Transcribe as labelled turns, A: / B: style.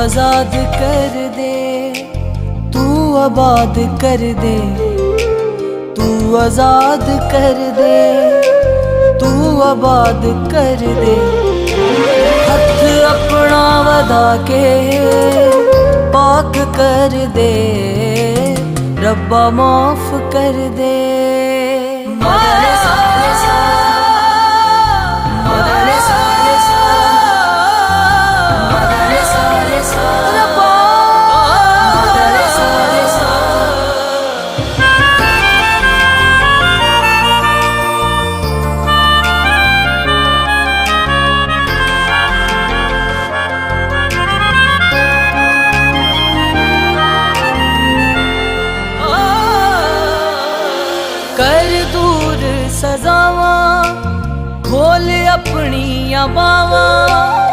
A: आजाद कर दे, तू आबाद कर दे, तू आजाद कर दे, तू आबाद कर दे। हथ अपना वधा के पाक कर दे, रब्बा माफ कर दे। कर दूर सजावां, खोल अपनियां बावां,